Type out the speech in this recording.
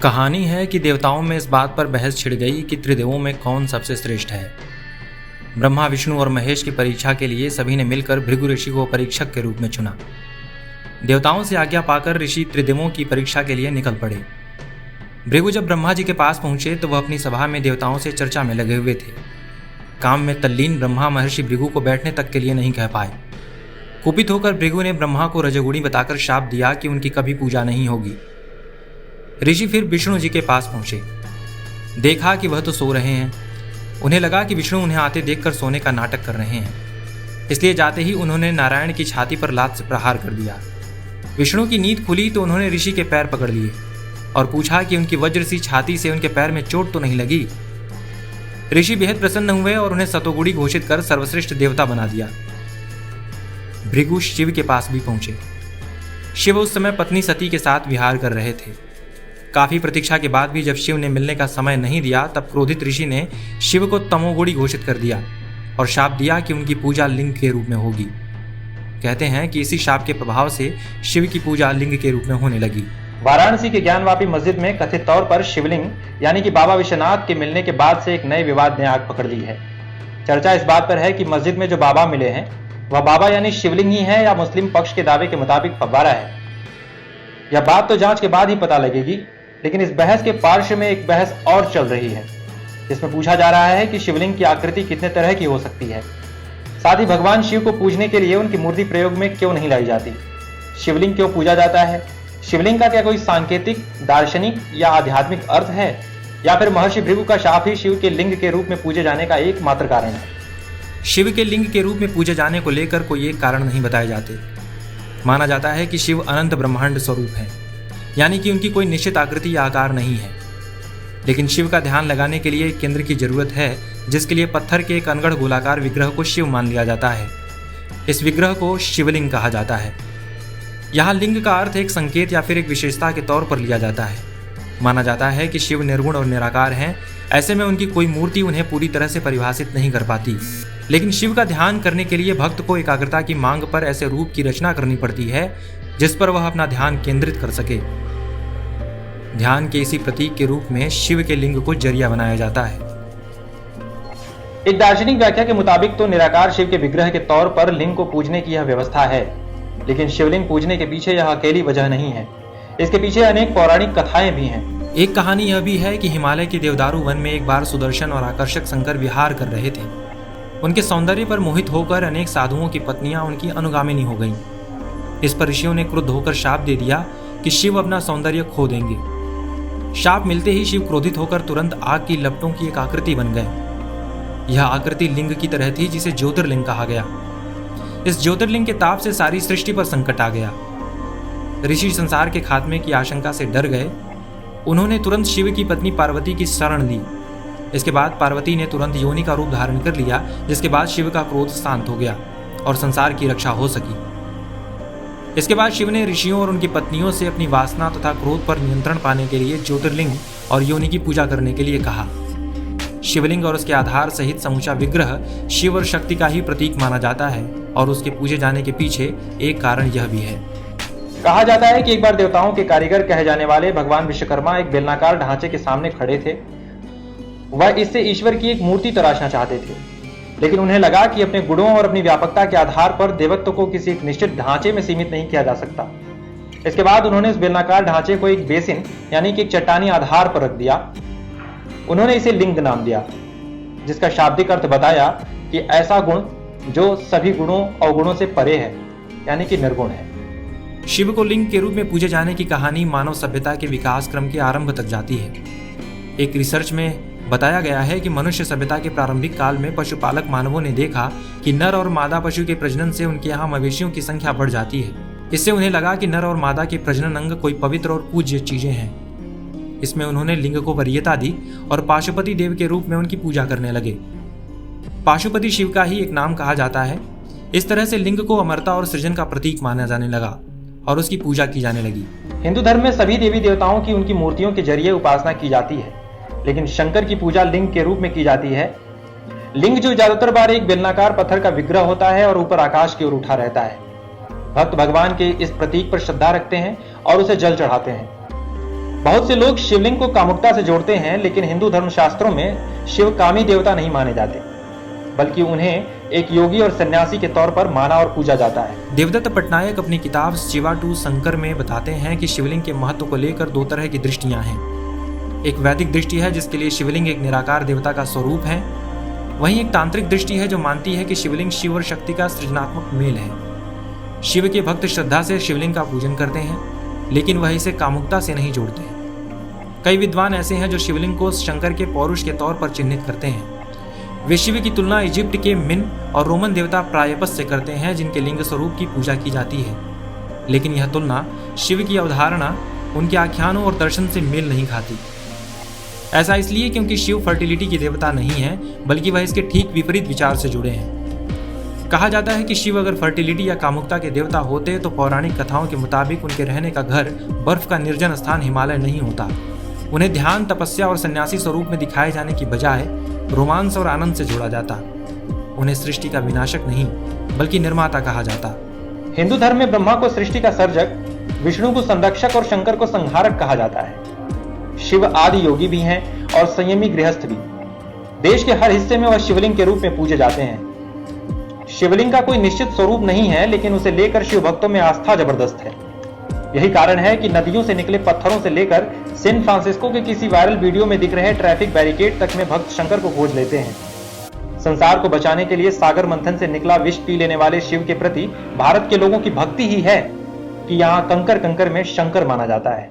कहानी है कि देवताओं में इस बात पर बहस छिड़ गई कि त्रिदेवों में कौन सबसे श्रेष्ठ है। ब्रह्मा, विष्णु और महेश की परीक्षा के लिए सभी ने मिलकर भृगु ऋषि को परीक्षक के रूप में चुना। देवताओं से आज्ञा पाकर ऋषि त्रिदेवों की परीक्षा के लिए निकल पड़े। भृगु जब ब्रह्मा जी के पास पहुंचे तो वह अपनी सभा में देवताओं से चर्चा में लगे हुए थे। काम में तल्लीन ब्रह्मा महर्षि भृगु को बैठने तक के लिए नहीं कह पाए। कुपित होकर भृगु ने ब्रह्मा को रजोगुणी बताकर शाप दिया कि उनकी कभी पूजा नहीं होगी। ऋषि फिर विष्णु जी के पास पहुंचे। देखा कि वह तो सो रहे हैं। उन्हें लगा कि विष्णु उन्हें आते देखकर सोने का नाटक कर रहे हैं, इसलिए जाते ही उन्होंने नारायण की छाती पर लात से प्रहार कर दिया। विष्णु की नींद खुली तो उन्होंने ऋषि के पैर पकड़ लिए और पूछा कि उनकी वज्र सी छाती से उनके पैर में चोट तो नहीं लगी। ऋषि बेहद प्रसन्न हुए और उन्हें सतोगुणी घोषित कर सर्वश्रेष्ठ देवता बना दिया। भृगु शिव के पास भी पहुंचे। शिव उस समय पत्नी सती के साथ विहार कर रहे थे। काफी प्रतीक्षा के बाद भी जब शिव ने मिलने का समय नहीं दिया तब क्रोधित ऋषि ने शिव को तमोगुणी घोषित कर दिया और शाप दिया कि उनकी पूजा लिंग के रूप में होगी। कहते हैं कि इसी शाप के प्रभाव से शिव की पूजा लिंग के रूप में होने लगी। वाराणसी की ज्ञानवापी मस्जिद में कथित तौर पर शिवलिंग यानी कि बाबा विश्वनाथ के मिलने के बाद से एक नए विवाद ने आग पकड़ ली है। चर्चा इस बात पर है कि मस्जिद में जो बाबा मिले हैं वह बाबा यानी शिवलिंग ही है या मुस्लिम पक्ष के दावे के मुताबिक फव्वारा है। यह बात तो जांच के बाद ही पता लगेगी, लेकिन इस बहस के पार्श्व में एक बहस और चल रही है जिसमें पूछा जा रहा है कि शिवलिंग की आकृति कितने तरह की हो सकती है। साथ ही भगवान शिव को पूजने के लिए उनकी मूर्ति प्रयोग में क्यों नहीं लाई जाती, शिवलिंग क्यों पूजा जाता है, शिवलिंग का क्या कोई सांकेतिक, दार्शनिक या आध्यात्मिक अर्थ है, या फिर महर्षि भृगु का शाप ही शिव के लिंग के रूप में पूजे जाने का एकमात्र कारण है। शिव के लिंग के रूप में पूजे जाने को लेकर कोई एक कारण नहीं बताए जाते। माना जाता है कि शिव अनंत ब्रह्मांड स्वरूप है, यानी कि उनकी कोई निश्चित आकृति या आकार नहीं है। लेकिन शिव का ध्यान लगाने के लिए एक केंद्र की जरूरत है, जिसके लिए पत्थर के एक अनगढ़ गोलाकार विग्रह को शिव मान लिया जाता है। इस विग्रह को शिवलिंग कहा जाता है। यहाँ लिंग का अर्थ एक संकेत या फिर एक विशेषता के तौर पर लिया जाता है। माना जाता है कि शिव निर्गुण और निराकार हैं, ऐसे में उनकी कोई मूर्ति उन्हें पूरी तरह से परिभाषित नहीं कर पाती। लेकिन शिव का ध्यान करने के लिए भक्त को एकाग्रता की मांग पर ऐसे रूप की रचना करनी पड़ती है जिस पर वह अपना ध्यान केंद्रित कर सके। ध्यान के इसी प्रतीक के रूप में शिव के लिंग को जरिया बनाया जाता है। एक दार्शनिक व्याख्या के मुताबिक तो निराकार शिव के विग्रह के तौर पर लिंग को पूजने की यह व्यवस्था है, लेकिन शिवलिंग पूजने के पीछे यह अकेली वजह नहीं है। इसके पीछे अनेक पौराणिक कथाएं भी हैं। एक कहानी यह भी है कि हिमालय के देवदारू वन में एक बार सुदर्शन और आकर्षक शंकर विहार कर रहे थे। उनके सौंदर्य पर मोहित होकर अनेक साधुओं की पत्नियां उनकी अनुगामिनी हो गईं। इस पर ऋषियों ने क्रुद्ध होकर शाप दे दिया कि शिव अपना सौंदर्य खो देंगे। शाप मिलते ही शिव क्रोधित होकर तुरंत आग की लपटों की एक आकृति बन गए। यह आकृति लिंग की तरह थी, जिसे ज्योतिर्लिंग कहा गया। इस ज्योतिर्लिंग के ताप से सारी सृष्टि पर संकट आ गया। ऋषि संसार के खात्मे की आशंका से डर गए। उन्होंने तुरंत शिव की पत्नी पार्वती की शरण ली। इसके बाद पार्वती ने तुरंत योनि का रूप धारण कर लिया, जिसके बाद शिव का क्रोध शांत हो गया और संसार की रक्षा हो सकी। इसके बाद शिव ने ऋषियों और उनकी पत्नियों से अपनी वासना तथा क्रोध पर नियंत्रण पाने के लिए ज्योतिर्लिंग और योनि की पूजा करने के लिए कहा। शिवलिंग और उसके आधार सहित समूचा विग्रह शिव और शक्ति का ही प्रतीक माना जाता है और उसके पूजे जाने के पीछे एक कारण यह भी है। कहा जाता है कि एक बार देवताओं के कारीगर कहे जाने वाले भगवान विश्वकर्मा एक बेलनाकार ढांचे के सामने खड़े थे। वह इससे ईश्वर की एक मूर्ति तराशना चाहते थे, लेकिन उन्हें लगा कि अपने गुणों और अपनी व्यापकता के आधार पर देवत्व को किसी एक निश्चित ढांचे में सीमित नहीं किया जा सकता। इसके बाद उन्होंने इस बेलनाकार ढांचे को एक बेसिन यानी कि एक चट्टानी आधार पर रख दिया। उन्होंने इसे लिंग नाम दिया, जिसका शाब्दिक अर्थ बताया कि ऐसा गुण जो सभी गुणों अवगुणों से परे है, यानी कि निर्गुण है। शिव को लिंग के रूप में पूजे जाने की कहानी मानव सभ्यता के विकास क्रम के आरंभ तक जाती है। एक रिसर्च में बताया गया है कि मनुष्य सभ्यता के प्रारंभिक काल में पशुपालक मानवों ने देखा कि नर और मादा पशु के प्रजनन से उनके यहाँ मवेशियों की संख्या बढ़ जाती है। इससे उन्हें लगा कि नर और मादा के प्रजनन अंग कोई पवित्र और पूज्य चीजें हैं। इसमें उन्होंने लिंग को वरीयता दी और पाशुपति देव के रूप में उनकी पूजा करने लगे। पाशुपति शिव का ही एक नाम कहा जाता है। इस तरह से लिंग को अमरता और सृजन का प्रतीक माना जाने लगा और उसकी पूजा की जाने लगी। हिंदू धर्म में सभी देवी देवताओं की उनकी मूर्तियों के जरिए उपासना की जाती है, लेकिन शंकर की पूजा लिंग के रूप में की जाती है। लिंग जो ज्यादातर बार एक बेलनाकार पत्थर का विग्रह होता है और ऊपर आकाश की ओर उठा रहता है। भक्त भगवान के इस प्रतीक पर श्रद्धा रखते हैं और उसे जल चढ़ाते हैं। बहुत से लोग शिवलिंग को कामुकता से जोड़ते हैं, लेकिन हिंदू धर्मशास्त्रों में शिव कामी देवता नहीं माने जाते, बल्कि उन्हें एक योगी और सन्यासी के तौर पर माना और पूजा जाता है। देवदत्त पटनायक अपनी किताब शिवा टू शंकर में बताते हैं कि शिवलिंग के महत्व को लेकर दो तरह की दृष्टियां हैं। एक वैदिक दृष्टि है जिसके लिए शिवलिंग एक निराकार देवता का स्वरूप है। वहीं एक तांत्रिक दृष्टि है जो मानती है कि शिवलिंग शिव और शक्ति का सृजनात्मक मेल है। शिव के भक्त श्रद्धा से शिवलिंग का पूजन करते हैं, लेकिन वह इसे कामुकता से नहीं जोड़ते। कई विद्वान ऐसे हैं जो शिवलिंग को शंकर के पौरुष के तौर पर चिन्हित करते हैं। वे शिव की तुलना इजिप्ट के मिन और रोमन देवता प्रायपस से करते हैं, जिनके लिंग स्वरूप की पूजा की जाती है। लेकिन यह तुलना शिव की अवधारणा उनके आख्यानों और दर्शन से मेल नहीं खाती। ऐसा इसलिए क्योंकि शिव फर्टिलिटी की देवता नहीं है, बल्कि वह इसके ठीक विपरीत विचार से जुड़े हैं। कहा जाता है कि शिव अगर फर्टिलिटी या कामुकता के देवता होते तो पौराणिक कथाओं के मुताबिक उनके रहने का घर बर्फ का निर्जन स्थान हिमालय नहीं होता। उन्हें ध्यान, तपस्या और सन्यासी स्वरूप में दिखाए जाने की बजाय रोमांस और आनंद से जोड़ा जाता। उन्हें सृष्टि का विनाशक नहीं, बल्कि निर्माता कहा जाता। हिंदू धर्म में ब्रह्मा को सृष्टि का सर्जक, विष्णु को संरक्षक और शंकर को संहारक कहा जाता है। शिव आदि योगी भी हैं और संयमी गृहस्थ भी। देश के हर हिस्से में वह शिवलिंग के रूप में पूजे जाते हैं। शिवलिंग का कोई निश्चित स्वरूप नहीं है, लेकिन उसे लेकर शिव भक्तों में आस्था जबरदस्त है। यही कारण है कि नदियों से निकले पत्थरों से लेकर सैन फ्रांसिस्को के किसी वायरल वीडियो में दिख रहे ट्रैफिक बैरिकेड तक में भक्त शंकर को खोज लेते हैं। संसार को बचाने के लिए सागर मंथन से निकला विष पी लेने वाले शिव के प्रति भारत के लोगों की भक्ति ही है कि यहाँ कंकर कंकर में शंकर माना जाता है।